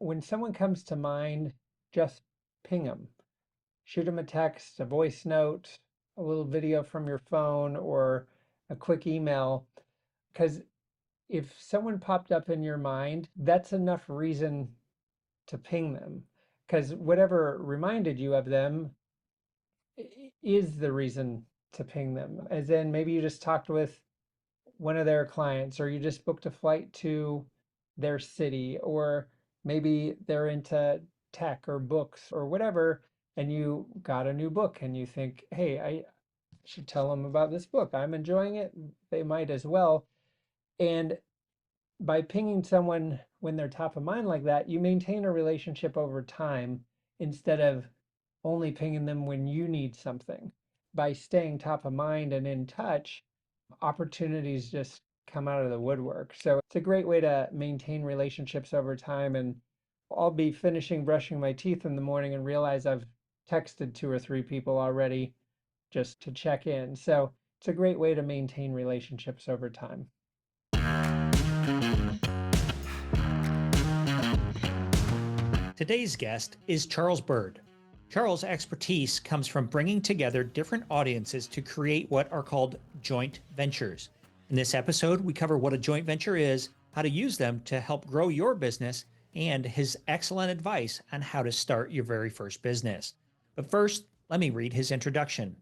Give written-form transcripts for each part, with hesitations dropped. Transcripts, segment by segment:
when someone comes to mind, just ping them. Shoot them a text, a voice note, a little video from your phone, or a quick email. Because if someone popped up in your mind, that's enough reason to ping them. Because whatever reminded you of them is the reason to ping them. As in, maybe you just talked with one of their clients, or you just booked a flight to their city, or maybe they're into tech or books or whatever, and you got a new book and you think, hey, I should tell them about this book. I'm enjoying it. They might as well. And by pinging someone when they're top of mind like that, you maintain a relationship over time instead of only pinging them when you need something. By staying top of mind and in touch, opportunities just come out of the woodwork. So it's a great way to maintain relationships over time. And I'll be finishing brushing my teeth in the morning and realize I've texted two or three people already just to check in. So it's a great way to maintain relationships over time. Today's guest is Charles Byrd. Charles' expertise comes from bringing together different audiences to create what are called joint ventures. In this episode, we cover what a joint venture is, how to use them to help grow your business, and his excellent advice on how to start your very first business. But first, let me read his introduction.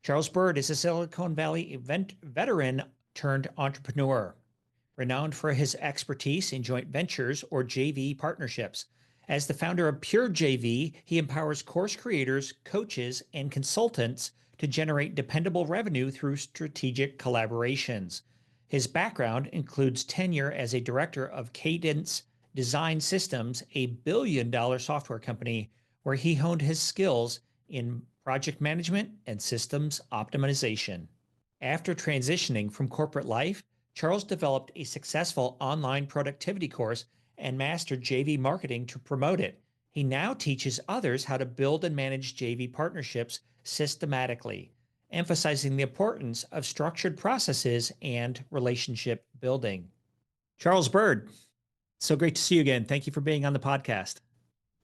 Charles Byrd is a Silicon Valley veteran turned entrepreneur, renowned for his expertise in joint ventures or JV partnerships. As the founder of Pure JV, he empowers course creators, coaches, and consultants to generate dependable revenue through strategic collaborations. His background includes tenure as a director of Cadence Design Systems, a billion-dollar software company, where he honed his skills in project management and systems optimization. After transitioning from corporate life, Charles developed a successful online productivity course and mastered JV marketing to promote it. He now teaches others how to build and manage JV partnerships systematically, emphasizing the importance of structured processes and relationship building. Charles Byrd, so great to see you again. Thank you for being on the podcast.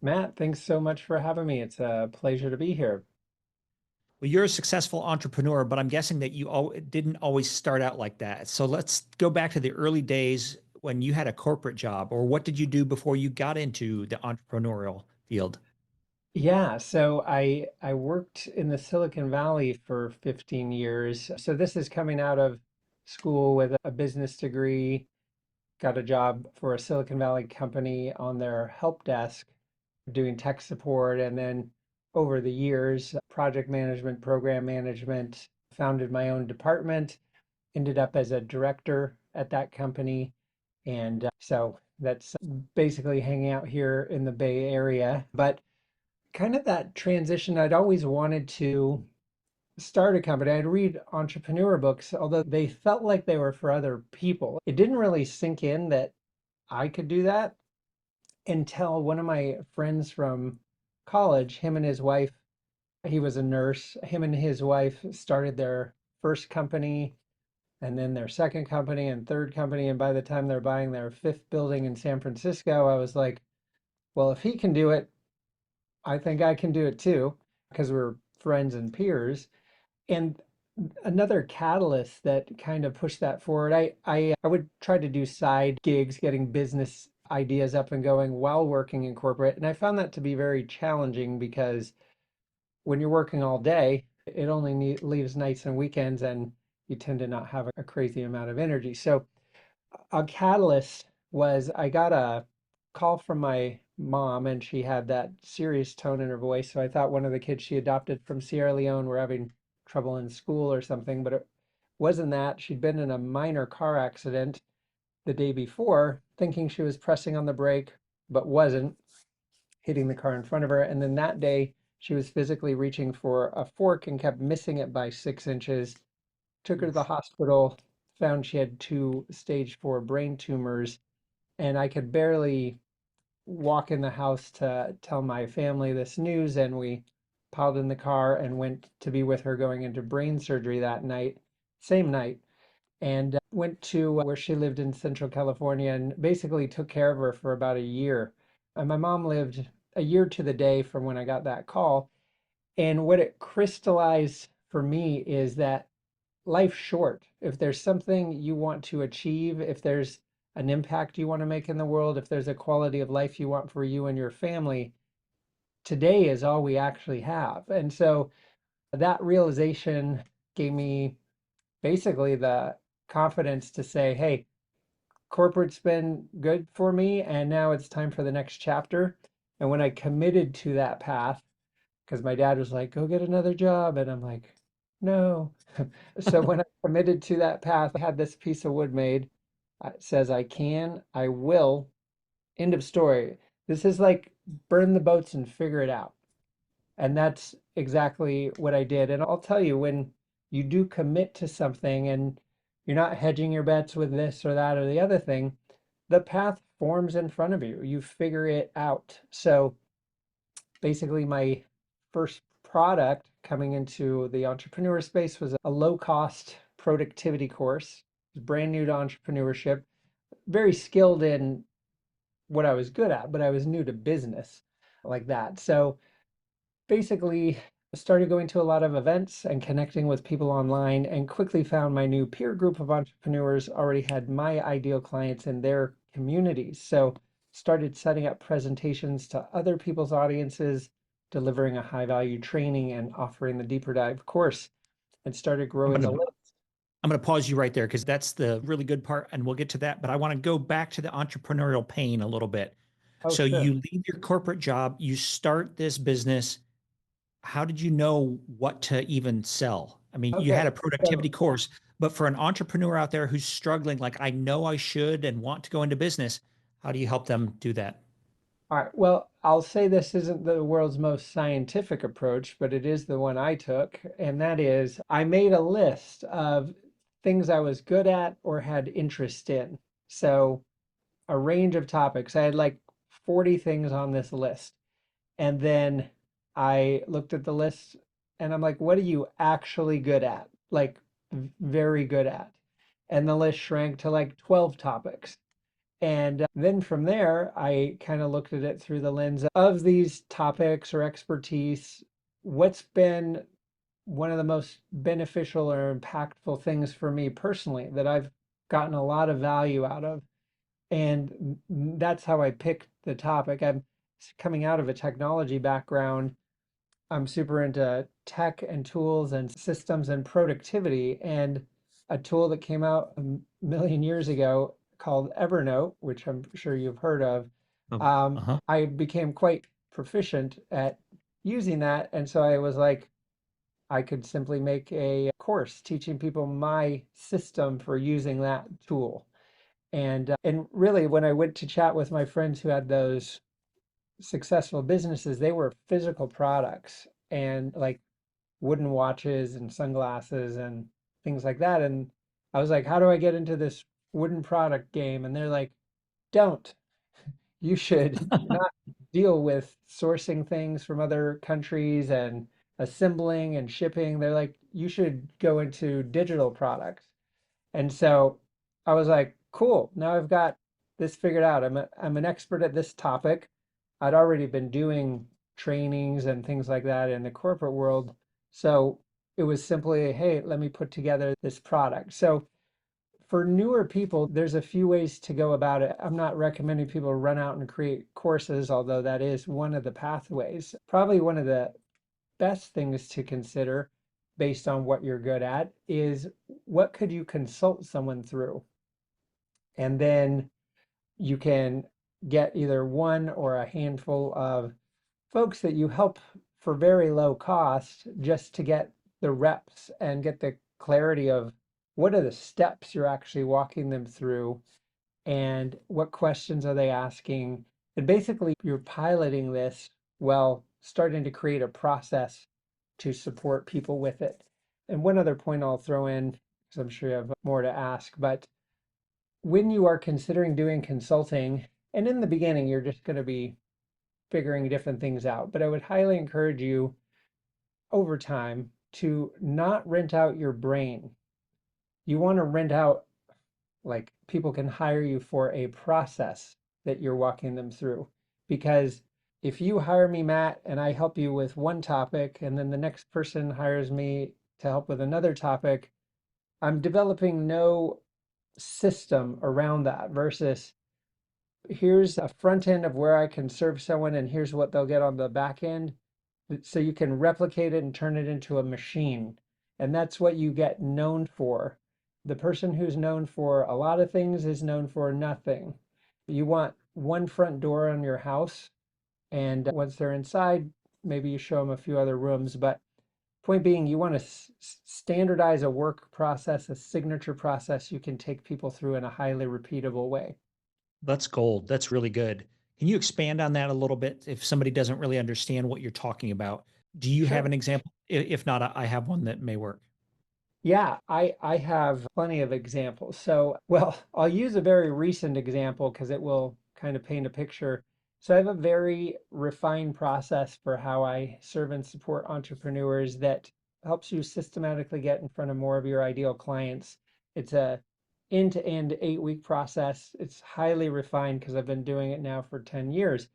Matt, thanks so much for having me. It's a pleasure to be here. Well, you're a successful entrepreneur, but I'm guessing that you didn't always start out like that. So let's go back to the early days when you had a corporate job, or what did you do before you got into the entrepreneurial field? Yeah, so I worked in the Silicon Valley for 15 years. So this is coming out of school with a business degree, got a job for a Silicon Valley company on their help desk doing tech support, and then over the years, project management, program management, founded my own department, ended up as a director at that company. And so that's basically hanging out here in the Bay Area. But kind of that transition, I'd always wanted to start a company. I'd read entrepreneur books, although they felt like they were for other people. It didn't really sink in that I could do that until one of my friends from college, him and his wife, he was a nurse, him and his wife started their first company and then their second company and third company. And by the time they're buying their fifth building in San Francisco, I was like, well, if he can do it, I think I can do it too, because we're friends and peers. And another catalyst that kind of pushed that forward, I would try to do side gigs, getting business ideas up and going while working in corporate. And I found that to be very challenging because when you're working all day, it only leaves nights and weekends, and you tend to not have a crazy amount of energy. So a catalyst was I got a call from my mom, and she had that serious tone in her voice. So I thought one of the kids she adopted from Sierra Leone were having trouble in school or something, but it wasn't that. She'd been in a minor car accident the day before, thinking she was pressing on the brake, but wasn't, hitting the car in front of her. And then that day, she was physically reaching for a fork and kept missing it by 6 inches. Took her to the Oof. hospital, found she had two stage 4 brain tumors, and I could barely walk in the house to tell my family this news. And we piled in the car and went to be with her going into brain surgery that night, same night, and went to where she lived in Central California and basically took care of her for about a year. And my mom lived a year to the day from when I got that call. And what it crystallized for me is that life's short. If there's something you want to achieve, if there's an impact you want to make in the world, if there's a quality of life you want for you and your family, today is all we actually have. And so that realization gave me basically the confidence to say, hey, corporate's been good for me, and now it's time for the next chapter. And when I committed to that path, because my dad was like, go get another job. And I'm like, no. So when I committed to that path, I had this piece of wood made. It says, I can, I will, end of story. This is like burn the boats and figure it out. And that's exactly what I did. And I'll tell you, when you do commit to something and you're not hedging your bets with this or that or the other thing, the path forms in front of you. You figure it out. So basically, my first product coming into the entrepreneur space was a low cost productivity course. It was brand new to entrepreneurship, very skilled in what I was good at, but I was new to business like that. So basically started going to a lot of events and connecting with people online and quickly found my new peer group of entrepreneurs already had my ideal clients in their communities. So started setting up presentations to other people's audiences, delivering a high value training and offering the deeper dive course and started I'm growing the gonna list. I'm gonna pause you right there because that's the really good part, and we'll get to that. But I want to go back to the entrepreneurial pain a little bit. Oh, So sure. you leave your corporate job, you start this business. How did you know what to even sell? I mean, you had Okay. a productivity So, course, but for an entrepreneur out there who's struggling, like I know I should and want to go into business, how do you help them do that? all right. Well, I'll say this isn't the world's most scientific approach, but it is the one I took. And that is, I made a list of things I was good at or had interest in. So, a range of topics. I had like 40 things on this list. And then I looked at the list and I'm like, what are you actually good at? Like, very good at. And the list shrank to like 12 topics. And then from there, I kind of looked at it through the lens of these topics or expertise. What's been one of the most beneficial or impactful things for me personally that I've gotten a lot of value out of? And that's how I picked the topic. I'm coming out of a technology background. I'm super into tech and tools and systems and productivity. And a tool that came out a million years ago called Evernote, which I'm sure you've heard of, Oh, uh-huh. I became quite proficient at using that. And so I was like, I could simply make a course teaching people my system for using that tool. And really, when I went to chat with my friends who had those successful businesses, they were physical products and like wooden watches and sunglasses and things like that. And I was like, how do I get into this wooden product game? And they're like, don't. You should not deal with sourcing things from other countries and assembling and shipping. They're like, you should go into digital products. And so I was like, cool, now I've got this figured out. I'm an expert at this topic. I'd already been doing trainings and things like that in the corporate world. So it was simply, hey, let me put together this product. So for newer people, there's a few ways to go about it. I'm not recommending people run out and create courses, although that is one of the pathways. Probably one of the best things to consider based on what you're good at is what could you consult someone through? And then you can get either one or a handful of folks that you help for very low cost just to get the reps and get the clarity of what are the steps you're actually walking them through and what questions are they asking. And basically, you're piloting this while starting to create a process to support people with it. And one other point I'll throw in, because I'm sure you have more to ask, but when you are considering doing consulting, and in the beginning, you're just going to be figuring different things out, but I would highly encourage you over time to not rent out your brain. You want to rent out, like, people can hire you for a process that you're walking them through because if you hire me, Matt, and I help you with one topic, and then the next person hires me to help with another topic, I'm developing no system around that versus here's a front end of where I can serve someone and here's what they'll get on the back end. So you can replicate it and turn it into a machine. And that's what you get known for. The person who's known for a lot of things is known for nothing. You want one front door on your house, and once they're inside, maybe you show them a few other rooms. But point being, you want to standardize a work process, a signature process you can take people through in a highly repeatable way. That's gold. That's really good. Can you expand on that a little bit if somebody doesn't really understand what you're talking about? Do you have Sure. an example? If not, I have one that may work. Yeah, I have plenty of examples. So, well, I'll use a very recent example because it will kind of paint a picture. So, I have a very refined process for how I serve and support entrepreneurs that helps you systematically get in front of more of your ideal clients. It's a end-to-end 8-week process. It's highly refined because I've been doing it now for 10 years.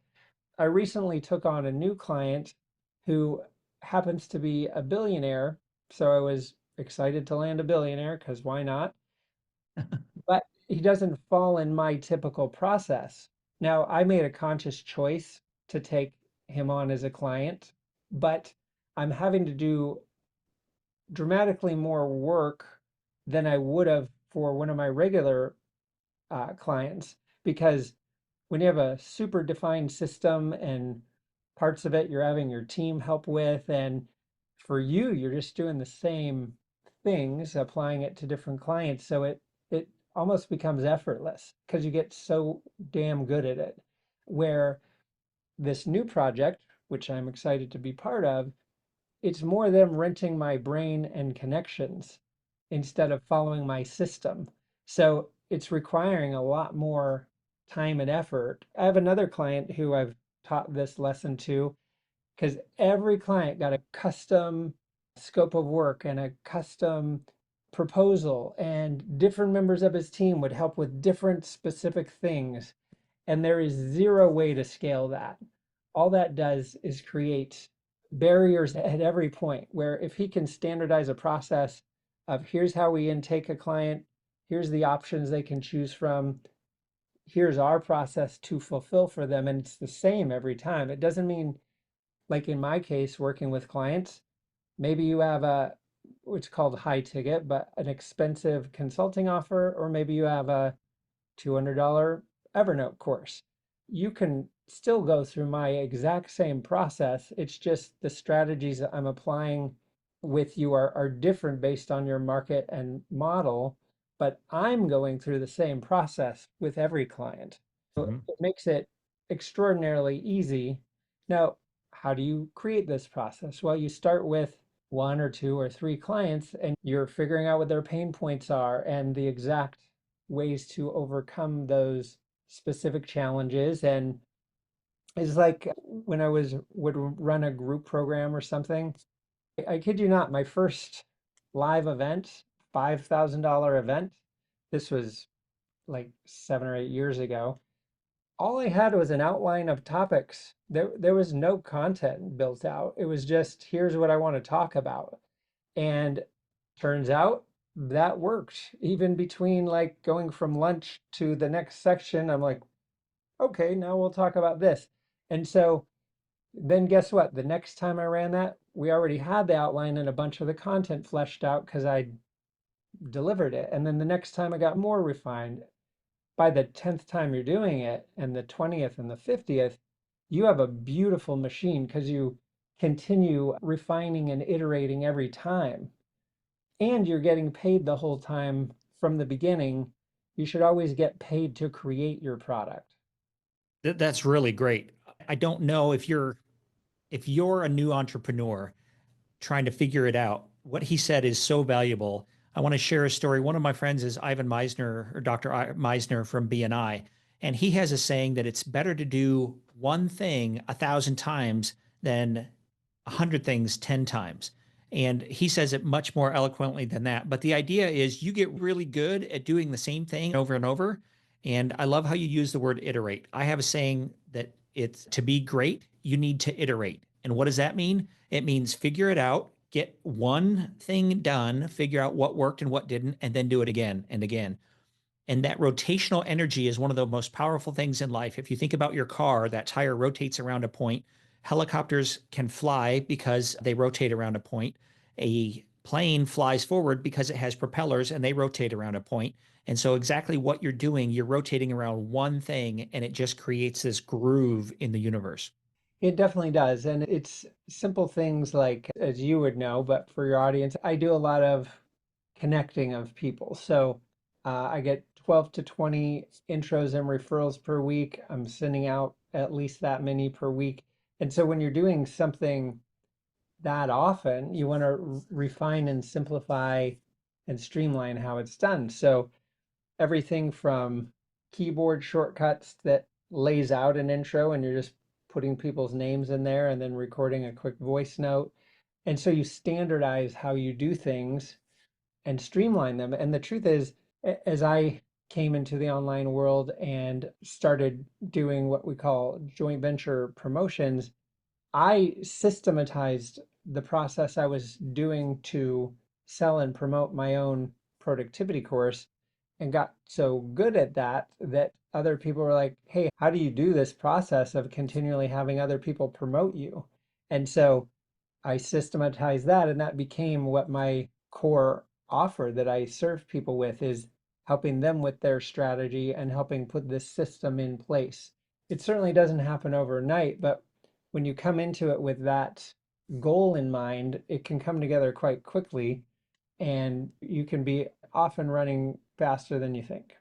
I recently took on a new client who happens to be a billionaire. So I was excited to land a billionaire because why not? But he doesn't fall in my typical process. Now, I made a conscious choice to take him on as a client, but I'm having to do dramatically more work than I would have for one of my regular clients because when you have a super defined system and parts of it you're having your team help with, and for you, you're just doing the same things, applying it to different clients. So it almost becomes effortless because you get so damn good at it. Where this new project, which I'm excited to be part of, it's more them renting my brain and connections instead of following my system. So it's requiring a lot more time and effort. I have another client who I've taught this lesson to because every client got a custom scope of work and a custom proposal, and different members of his team would help with different specific things. And there is zero way to scale that. All that does is create barriers at every point where if he can standardize a process of here's how we intake a client, here's the options they can choose from, here's our process to fulfill for them, and it's the same every time. It doesn't mean, like in my case, working with clients, maybe you have a what's called high ticket, but an expensive consulting offer, or maybe you have a $200 Evernote course. You can still go through my exact same process. It's just the strategies that I'm applying with you are different based on your market and model, but I'm going through the same process with every client. So Mhm. it makes it extraordinarily easy. Now, how do you create this process? Well, you start with one or two or three clients and you're figuring out what their pain points are and the exact ways to overcome those specific challenges. And it's like when I would run a group program or something. I kid you not, my first live event, $5,000 event, this was like 7 or 8 years ago. All I had was an outline of topics. There was no content built out. It was just here's what I want to talk about. And turns out that worked. Even between like going from lunch to the next section, I'm like, okay, now we'll talk about this. And so then guess what? The next time I ran that, we already had the outline and a bunch of the content fleshed out because I delivered it. And then the next time I got more refined. By the 10th time you're doing it, and the 20th and the 50th, you have a beautiful machine because you continue refining and iterating every time. And you're getting paid the whole time from the beginning. You should always get paid to create your product. That's really great. I don't know if you're a new entrepreneur trying to figure it out. What he said is so valuable. I want to share a story. One of my friends is Ivan Meisner or Dr. Meisner from BNI, and he has a saying that it's better to do one thing 1,000 times than 100 things 10 times. And he says it much more eloquently than that. But the idea is you get really good at doing the same thing over and over. And I love how you use the word iterate. I have a saying that It's to be great, you need to iterate. And what does that mean? It means figure it out, get one thing done, figure out what worked and what didn't, and then do it again and again. And that rotational energy is one of the most powerful things in life. If you think about your car, that tire rotates around a point. Helicopters can fly because they rotate around a point. A plane flies forward because it has propellers and they rotate around a point. And so, exactly what you're doing, you're rotating around one thing and it just creates this groove in the universe. It definitely does. And it's simple things like, as you would know, but for your audience, I do a lot of connecting of people. So I get 12 to 20 intros and referrals per week. I'm sending out at least that many per week. And so when you're doing something that often, you want to refine and simplify and streamline how it's done. So everything from keyboard shortcuts that lays out an intro and you're just putting people's names in there and then recording a quick voice note. And so you standardize how you do things and streamline them. And the truth is, as I came into the online world and started doing what we call joint venture promotions, I systematized the process I was doing to sell and promote my own productivity course and got so good at that that other people were like, hey, how do you do this process of continually having other people promote you? And so I systematized that, and that became what my core offer that I serve people with is helping them with their strategy and helping put this system in place. It certainly doesn't happen overnight, but when you come into it with that goal in mind, it can come together quite quickly and you can be off and running faster than you think.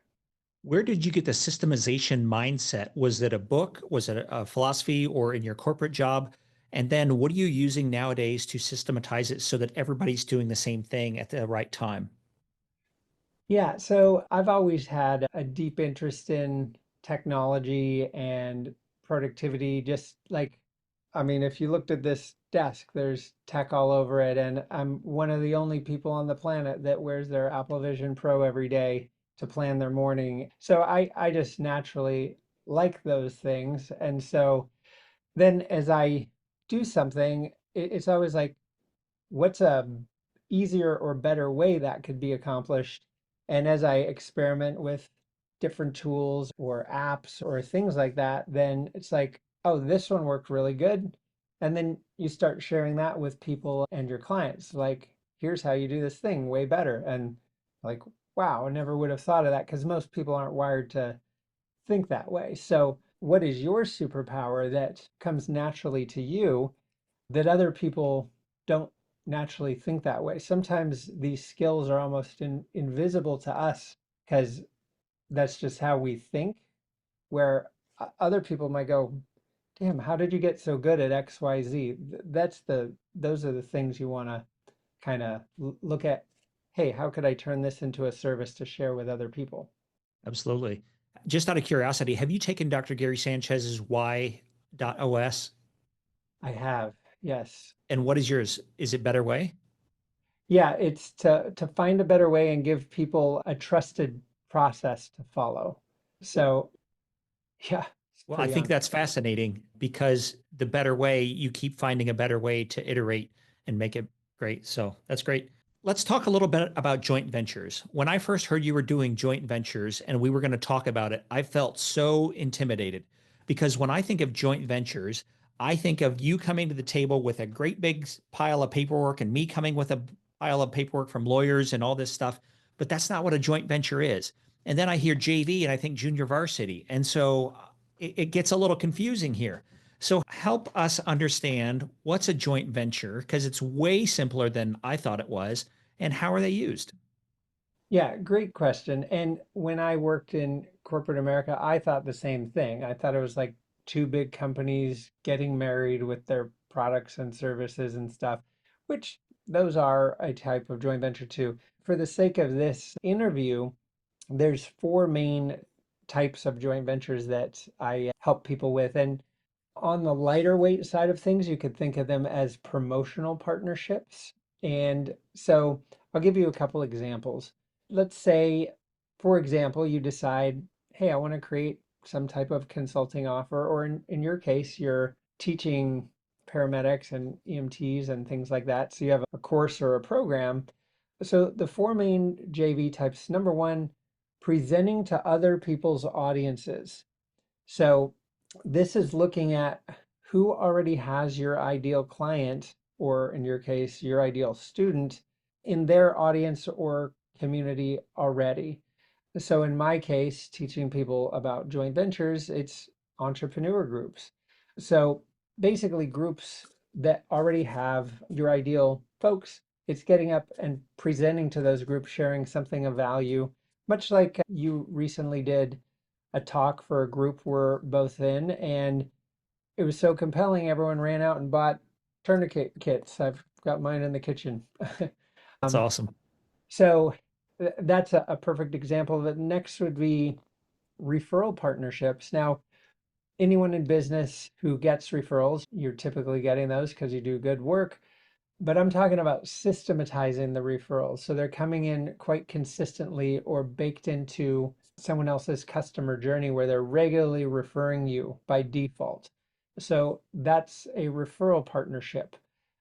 Where did you get the systemization mindset? Was it a book? Was it a philosophy or in your corporate job? And then what are you using nowadays to systematize it so that everybody's doing the same thing at the right time? Yeah, so I've always had a deep interest in technology and productivity. Just like, I mean, if you looked at this desk, there's tech all over it. And I'm one of the only people on the planet that wears their Apple Vision Pro every day to plan their morning. So I just naturally like those things. And so then as I do something, it's always like, what's a easier or better way that could be accomplished? And as I experiment with different tools or apps or things like that, then it's like, oh, this one worked really good. And then you start sharing that with people and your clients. Like, here's how you do this thing way better. And like, wow, I never would have thought of that because most people aren't wired to think that way. So, what is your superpower that comes naturally to you that other people don't naturally think that way? Sometimes these skills are almost invisible to us because that's just how we think, where other people might go, damn, how did you get so good at XYZ? Those are the things you want to kind of look at. Hey, how could I turn this into a service to share with other people? Absolutely. Just out of curiosity, have you taken Dr. Gary Sanchez's Y.os? I have, yes. And what is yours? Is it Better Way? Yeah, it's to find a better way and give people a trusted process to follow. So, yeah, it's Well, I pretty think on. that's fascinating because the better way, you keep finding a better way to iterate and make it great. So that's great. Let's talk a little bit about joint ventures. When I first heard you were doing joint ventures and we were going to talk about it, I felt so intimidated because when I think of joint ventures, I think of you coming to the table with a great big pile of paperwork and me coming with a pile of paperwork from lawyers and all this stuff. But that's not what a joint venture is. And then I hear JV and I think junior varsity. And so it gets a little confusing here. So help us understand what's a joint venture because it's way simpler than I thought it was, and how are they used? Yeah, great question. And when I worked in corporate America, I thought the same thing. I thought it was like two big companies getting married with their products and services and stuff, which those are a type of joint venture too. For the sake of this interview, there's four main types of joint ventures that I help people with. And on the lighter weight side of things, you could think of them as promotional partnerships. And so I'll give you a couple examples. Let's say, for example, you decide, hey, I want to create some type of consulting offer, or in your case, you're teaching paramedics and EMTs and things like that. So you have a course or a program. So the four main JV types. Number one, presenting to other people's audiences. So this is looking at who already has your ideal client, or in your case, your ideal student, in their audience or community already. So in my case, teaching people about joint ventures, it's entrepreneur groups. So basically groups that already have your ideal folks, it's getting up and presenting to those groups, sharing something of value, much like you recently did a talk for a group we're both in, and it was so compelling, everyone ran out and bought tourniquet kits. I've got mine in the kitchen. That's awesome. So that's a perfect example of it. Next would be referral partnerships. Now, anyone in business who gets referrals, you're typically getting those because you do good work. But I'm talking about systematizing the referrals. So they're coming in quite consistently or baked into someone else's customer journey where they're regularly referring you by default. So that's a referral partnership.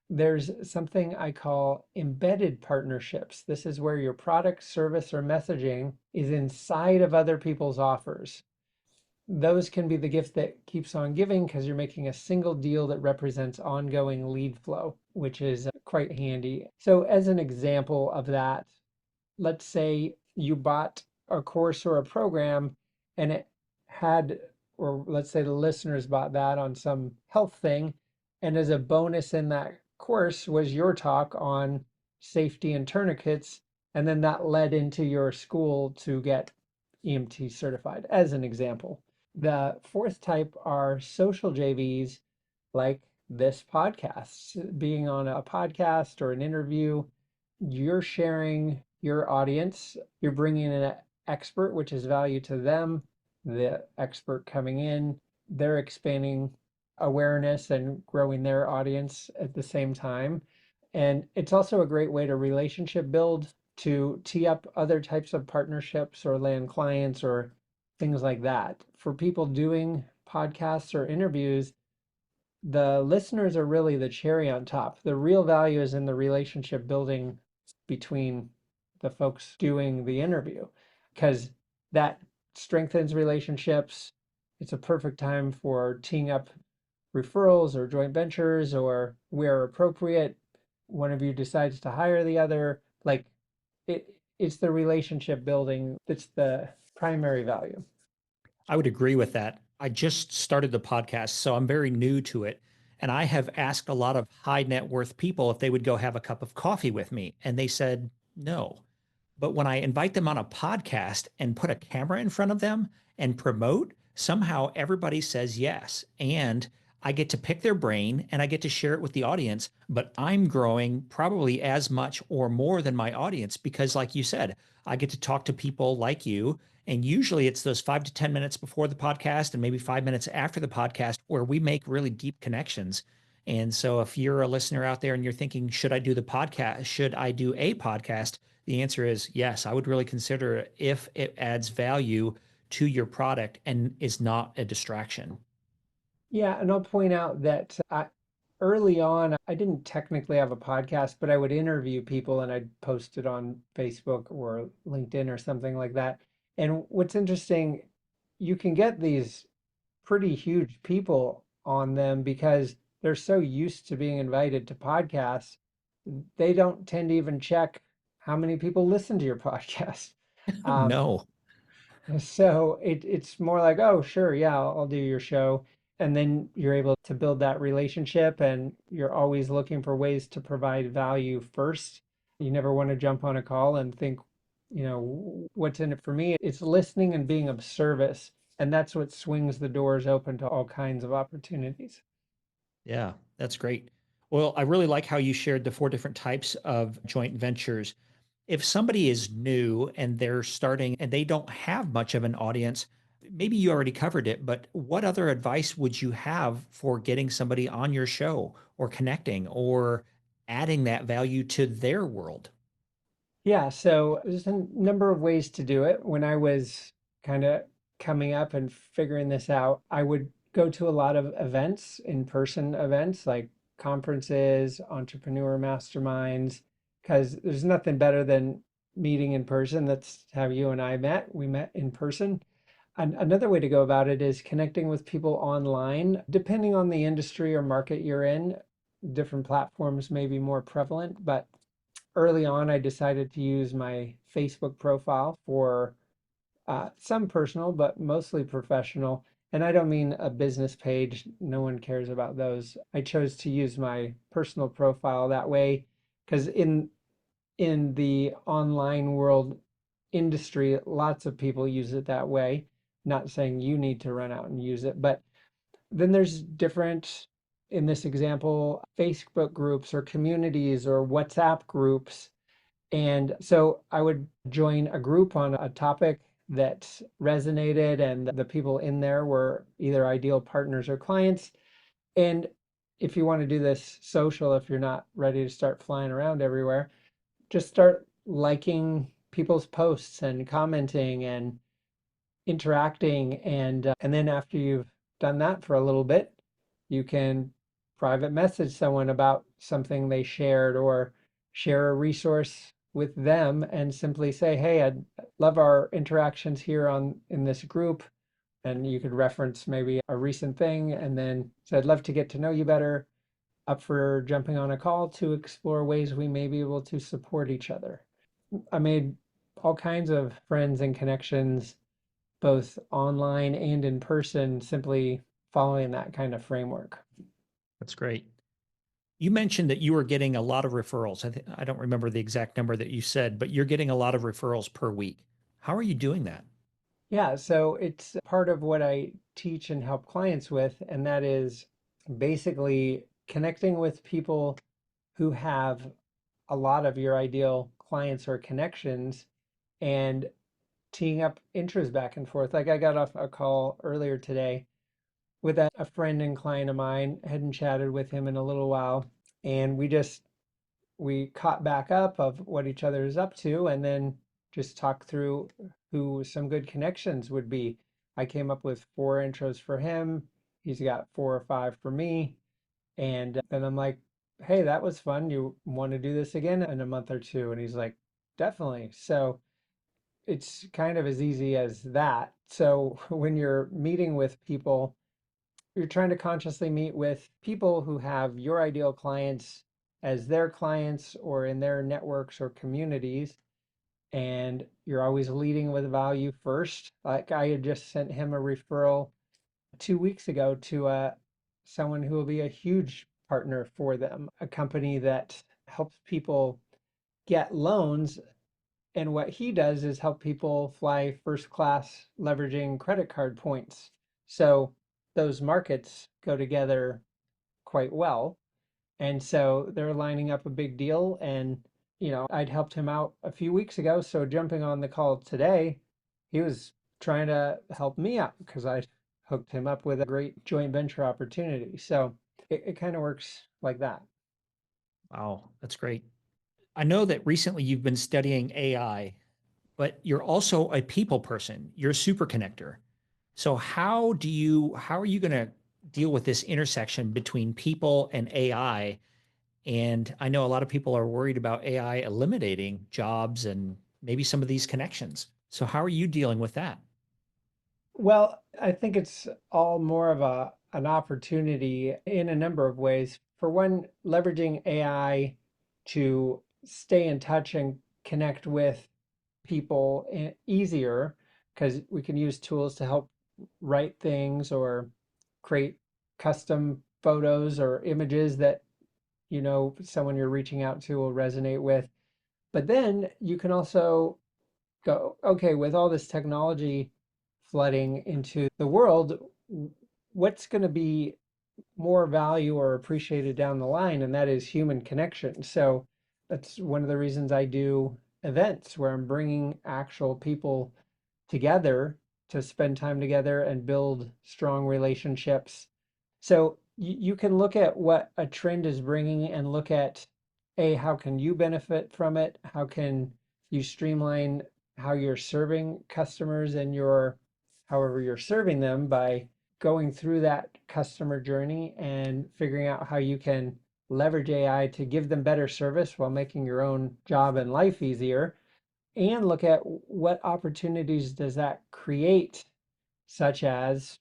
There's something I call embedded partnerships. This is where your product, service, or messaging is inside of other people's offers. Those can be the gift that keeps on giving because you're making a single deal that represents ongoing lead flow, which is quite handy. So, as an example of that, let's say you bought a course or a program and it had, or let's say the listeners bought that on some health thing. And as a bonus in that course was your talk on safety and tourniquets. And then that led into your school to get EMT certified, as an example. The fourth type are social JVs, like this podcast. Being on a podcast or an interview, you're sharing your audience, you're bringing in an expert, which is value to them. The expert coming in, they're expanding awareness and growing their audience at the same time. And it's also a great way to relationship build, to tee up other types of partnerships or land clients or things like that. For people doing podcasts or interviews, the listeners are really the cherry on top. The real value is in the relationship building between the folks doing the interview, because that strengthens relationships. It's a perfect time for teeing up referrals or joint ventures, or where appropriate, one of you decides to hire the other. Like it's the relationship building that's the primary value. I would agree with that. I just started the podcast, so I'm very new to it. And I have asked a lot of high net worth people if they would go have a cup of coffee with me, and they said no. But when I invite them on a podcast and put a camera in front of them and promote, somehow everybody says yes. And I get to pick their brain and I get to share it with the audience, but I'm growing probably as much or more than my audience because, like you said, I get to talk to people like you. And usually it's those 5 to 10 minutes before the podcast and maybe 5 minutes after the podcast where we make really deep connections. And so if you're a listener out there and you're thinking, should I do the podcast? Should I do a podcast? The answer is yes. I would really consider it if it adds value to your product and is not a distraction. Yeah, and I'll point out that early on, I didn't technically have a podcast, but I would interview people and I'd post it on Facebook or LinkedIn or something like that. And what's interesting, you can get these pretty huge people on them because they're so used to being invited to podcasts, they don't tend to even check how many people listen to your podcast. Um, No. so it's more like, oh, sure, yeah, I'll do your show. And then you're able to build that relationship, and you're always looking for ways to provide value first. You never want to jump on a call and think, what's in it for me? It's listening and being of service. And that's what swings the doors open to all kinds of opportunities. Yeah, that's great. Well, I really like how you shared the four different types of joint ventures. If somebody is new and they're starting and they don't have much of an audience, maybe you already covered it, but what other advice would you have for getting somebody on your show or connecting or adding that value to their world? Yeah, so there's a number of ways to do it. When I was kind of coming up and figuring this out, I would go to a lot of events, in-person events like conferences, entrepreneur masterminds, because there's nothing better than meeting in person. That's how you and I met. We met in person. Another way to go about it is connecting with people online. Depending on the industry or market you're in, different platforms may be more prevalent, but early on, I decided to use my Facebook profile for some personal, but mostly professional. And I don't mean a business page. No one cares about those. I chose to use my personal profile that way because in the online world industry, lots of people use it that way. Not saying you need to run out and use it, but then there's different, in this example, Facebook groups or communities or WhatsApp groups. And so I would join a group on a topic that resonated, and the people in there were either ideal partners or clients. And if you want to do this social, if you're not ready to start flying around everywhere, just start liking people's posts and commenting and interacting, and then after you've done that for a little bit, you can private message someone about something they shared or share a resource with them and simply say, hey, I'd love our interactions here on in this group. And you could reference maybe a recent thing and then say, I'd love to get to know you better, up for jumping on a call to explore ways we may be able to support each other. I made all kinds of friends and connections both online and in person, simply following that kind of framework. That's great. You mentioned that you were getting a lot of referrals. I don't remember the exact number that you said, but you're getting a lot of referrals per week. How are you doing that? Yeah, so it's part of what I teach and help clients with, and that is basically connecting with people who have a lot of your ideal clients or connections and teeing up intros back and forth. Like I got off a call earlier today with a friend and client of mine, hadn't chatted with him in a little while, and we caught back up of what each other is up to and then just talk through who some good connections would be. I came up with 4 intros for him. He's got 4 or 5 for me. And then I'm like, hey, that was fun. You want to do this again in a month or two? And he's like, definitely. So it's kind of as easy as that. So when you're meeting with people, you're trying to consciously meet with people who have your ideal clients as their clients or in their networks or communities. And you're always leading with value first. Like I had just sent him a referral 2 weeks ago to someone who will be a huge partner for them, a company that helps people get loans. And what he does is help people fly first class leveraging credit card points. So those markets go together quite well. And so they're lining up a big deal. And, I'd helped him out a few weeks ago. So jumping on the call today, he was trying to help me out because I hooked him up with a great joint venture opportunity. So it kind of works like that. Wow, that's great. I know that recently you've been studying AI, but you're also a people person. You're a super connector. So how are you going to deal with this intersection between people and AI? And I know a lot of people are worried about AI eliminating jobs and maybe some of these connections. So how are you dealing with that? Well, I think it's all more of an opportunity in a number of ways. For one, leveraging AI to stay in touch and connect with people easier because we can use tools to help write things or create custom photos or images that someone you're reaching out to will resonate with. But then you can also go, okay, with all this technology flooding into the world, what's going to be more value or appreciated down the line? And that is human connection. So that's one of the reasons I do events where I'm bringing actual people together to spend time together and build strong relationships. So you can look at what a trend is bringing and look at, A, how can you benefit from it? How can you streamline how you're serving customers and your however you're serving them by going through that customer journey and figuring out how you can leverage AI to give them better service while making your own job and life easier, and look at what opportunities does that create, such as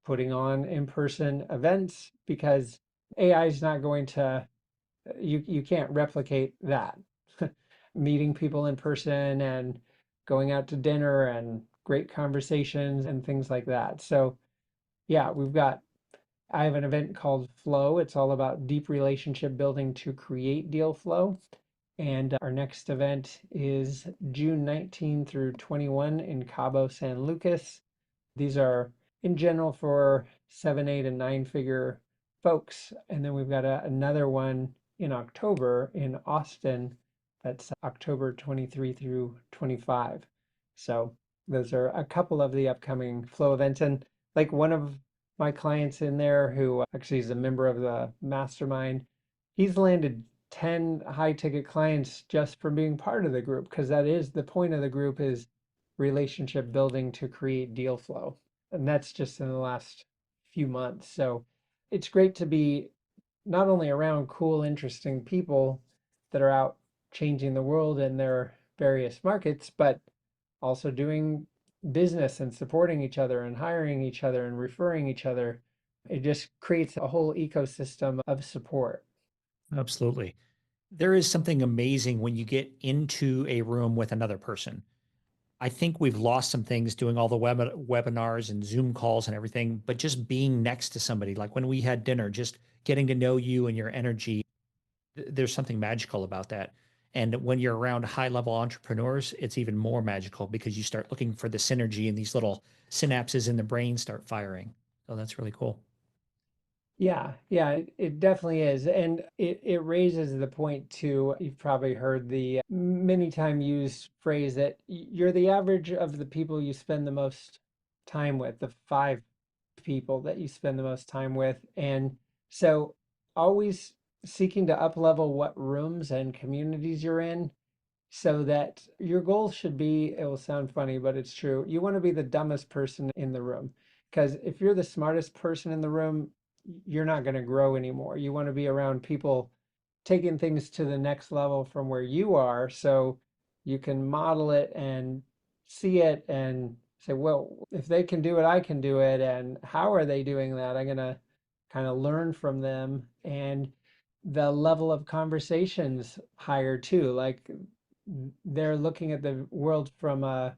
putting on in-person events, because AI is not going to, you can't replicate that. Meeting people in person and going out to dinner and great conversations and things like that. So yeah, I have an event called Flow. It's all about deep relationship building to create deal flow. And our next event is June 19 through 21 in Cabo San Lucas. These are in general for seven, eight, and nine figure folks. And then we've got another one in October in Austin. That's October 23 through 25. So those are a couple of the upcoming Flow events. And like one of my clients in there who actually is a member of the mastermind, he's landed 10 high ticket clients just from being part of the group, because that is the point of the group, is relationship building to create deal flow. And that's just in the last few months. So it's great to be not only around cool, interesting people that are out changing the world in their various markets, but also doing business and supporting each other and hiring each other and referring each other. It just creates a whole ecosystem of support. Absolutely. There is something amazing when you get into a room with another person. I think we've lost some things doing all the webinars and Zoom calls and everything, but just being next to somebody, like when we had dinner, just getting to know you and your energy, there's something magical about that. And when you're around high level entrepreneurs, it's even more magical because you start looking for the synergy and these little synapses in the brain start firing. So that's really cool. Yeah, it definitely is. And it raises the point too. You've probably heard the many time used phrase that you're the average of the people you spend the most time with, the five people that you spend the most time with. And so always seeking to up level what rooms and communities you're in, so that your goal should be, it will sound funny, but it's true. You want to be the dumbest person in the room. Because if you're the smartest person in the room, you're not going to grow anymore. You want to be around people taking things to the next level from where you are, so you can model it and see it and say, well, if they can do it, I can do it. And how are they doing that? I'm going to kind of learn from them. And the level of conversations higher too. Like they're looking at the world from a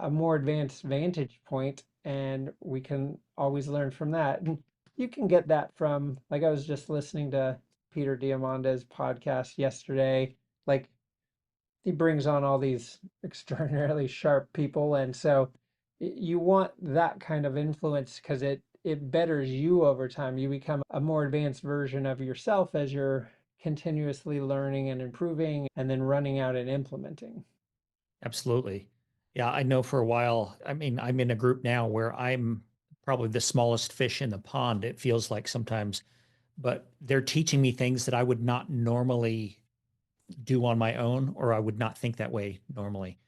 more advanced vantage point, and we can always learn from that. And you can get that from, like, I was just listening to Peter Diamanda's podcast yesterday. Like, he brings on all these extraordinarily sharp people, and so you want that kind of influence because it betters you over time. You become a more advanced version of yourself as you're continuously learning and improving and then running out and implementing. Absolutely. Yeah, I know for a while. I mean, I'm in a group now where I'm probably the smallest fish in the pond, it feels like sometimes, but they're teaching me things that I would not normally do on my own, or I would not think that way normally.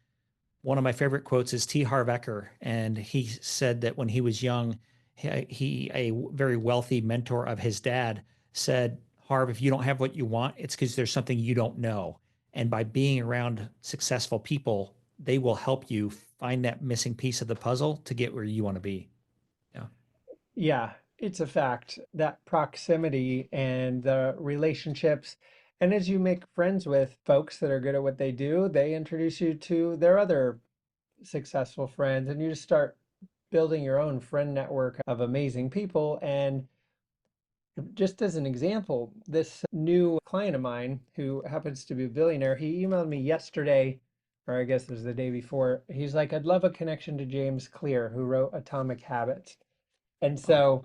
One of my favorite quotes is T. Harv Eker, and he said that when he was young, a very wealthy mentor of his dad said, "Harv, if you don't have what you want, it's because there's something you don't know. And by being around successful people, they will help you find that missing piece of the puzzle to get where you want to be." Yeah, Yeah, it's a fact that proximity and the relationships. And as you make friends with folks that are good at what they do, they introduce you to their other successful friends, and you just start building your own friend network of amazing people. And just as an example, this new client of mine who happens to be a billionaire, he emailed me yesterday, or I guess it was the day before. He's like, I'd love a connection to James Clear, who wrote Atomic Habits. And so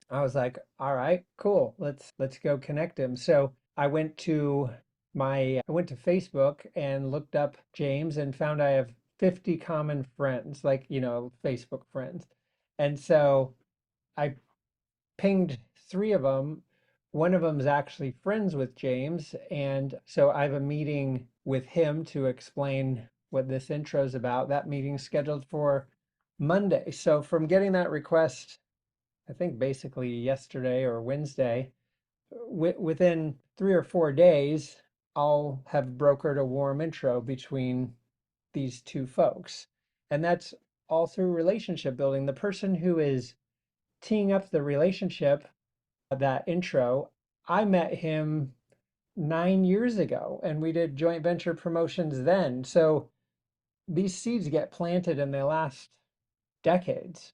I was like, all right, cool. Let's go connect him. So I went to Facebook and looked up James and found I have 50 common friends, like, Facebook friends. And so I pinged three of them. One of them is actually friends with James, and so I have a meeting with him to explain what this intro is about. That meeting's scheduled for Monday. So from getting that request, I think basically yesterday or Wednesday, within 3 or 4 days, I'll have brokered a warm intro between these two folks. And that's all through relationship building. The person who is teeing up the relationship, that intro, I met him 9 years ago and we did joint venture promotions then. So these seeds get planted and they last decades.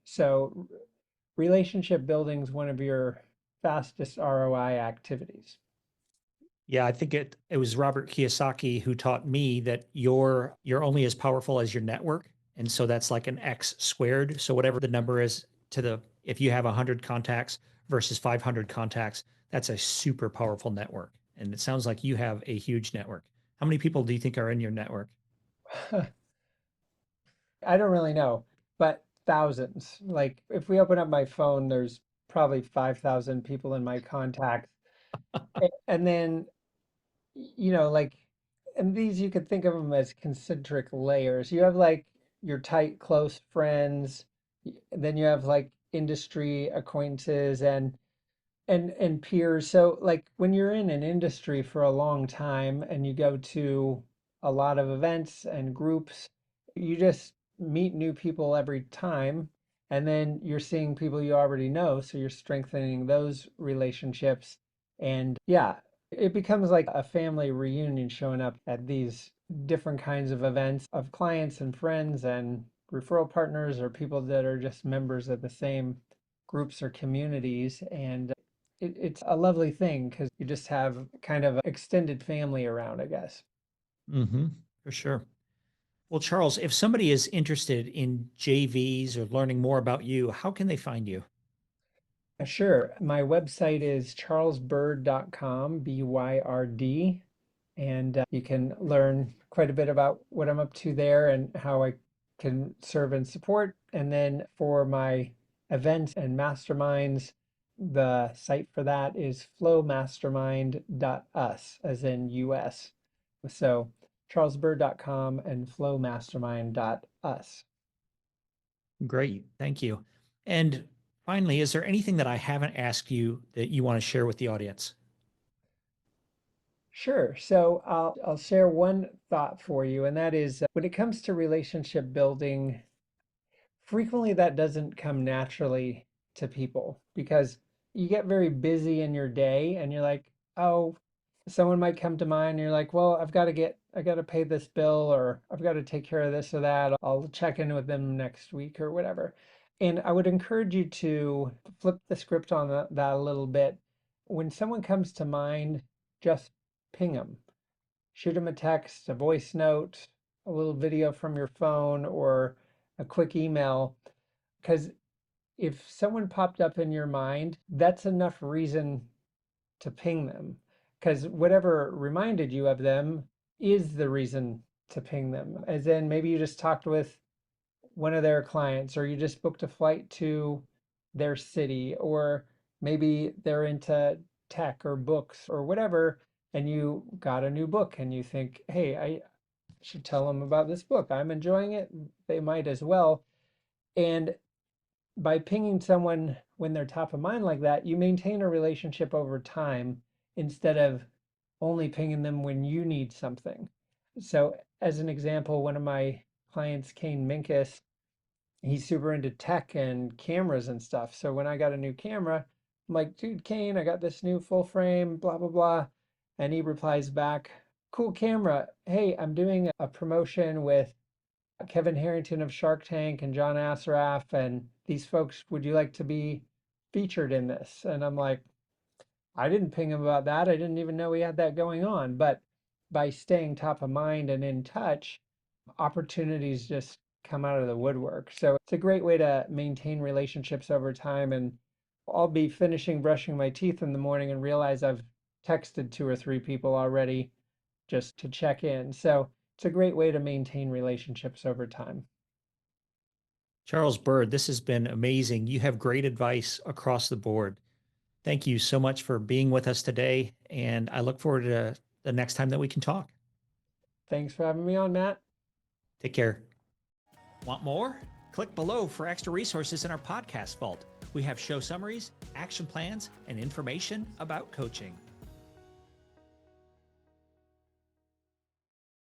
So relationship building is one of your fastest ROI activities. Yeah, I think it was Robert Kiyosaki who taught me that you're only as powerful as your network. And so that's like an X squared. So whatever the number is to the if you have 100 contacts versus 500 contacts, that's a super powerful network. And it sounds like you have a huge network. How many people do you think are in your network? I don't really know, but thousands. Like if we open up my phone, there's probably 5,000 people in my contacts. And then, like, and these you could think of them as concentric layers. You have like your tight, close friends, then you have like industry acquaintances and peers. So like when you're in an industry for a long time and you go to a lot of events and groups, you just meet new people every time. And then you're seeing people you already know, so you're strengthening those relationships. And yeah, it becomes like a family reunion showing up at these different kinds of events of clients and friends and referral partners or people that are just members of the same groups or communities. And it's a lovely thing because you just have kind of an extended family around, I guess. Hmm. For sure. Well, Charles, if somebody is interested in JVs or learning more about you, how can they find you? Sure. My website is charlesbyrd.com, BYRD, and you can learn quite a bit about what I'm up to there and how I can serve and support. And then for my events and masterminds, the site for that is flowmastermind.us, as in US. So charlesbyrd.com and flowmastermind.us. Great. Thank you. And finally, is there anything that I haven't asked you that you want to share with the audience? Sure. So I'll share one thought for you, and that is when it comes to relationship building, frequently that doesn't come naturally to people because you get very busy in your day and you're like, oh, someone might come to mind and you're like, well, I got to pay this bill or I've got to take care of this or that. I'll check in with them next week or whatever. And I would encourage you to flip the script on that a little bit. When someone comes to mind, just ping them, shoot them a text, a voice note, a little video from your phone, or a quick email. Because if someone popped up in your mind, that's enough reason to ping them. Because whatever reminded you of them is the reason to ping them. As in, maybe you just talked with one of their clients, or you just booked a flight to their city, or maybe they're into tech or books or whatever, and you got a new book and you think, hey, I should tell them about this book. I'm enjoying it. They might as well. And by pinging someone when they're top of mind like that, you maintain a relationship over time instead of only pinging them when you need something. So, as an example, one of my clients, Kane Minkus, he's super into tech and cameras and stuff. So when I got a new camera, I'm like, dude, Kane, I got this new full frame, blah, blah, blah. And he replies back, cool camera. Hey, I'm doing a promotion with Kevin Harrington of Shark Tank and John Assaraf and these folks. Would you like to be featured in this? And I'm like, I didn't ping him about that. I didn't even know we had that going on. But by staying top of mind and in touch, opportunities just come out of the woodwork. So it's a great way to maintain relationships over time. And I'll be finishing brushing my teeth in the morning and realize I've texted two or three people already just to check in. So it's a great way to maintain relationships over time. Charles Byrd, this has been amazing. You have great advice across the board. Thank you so much for being with us today. And I look forward to the next time that we can talk. Thanks for having me on, Matt. Take care. Want more? Click below for extra resources in our podcast vault. We have show summaries, action plans, and information about coaching.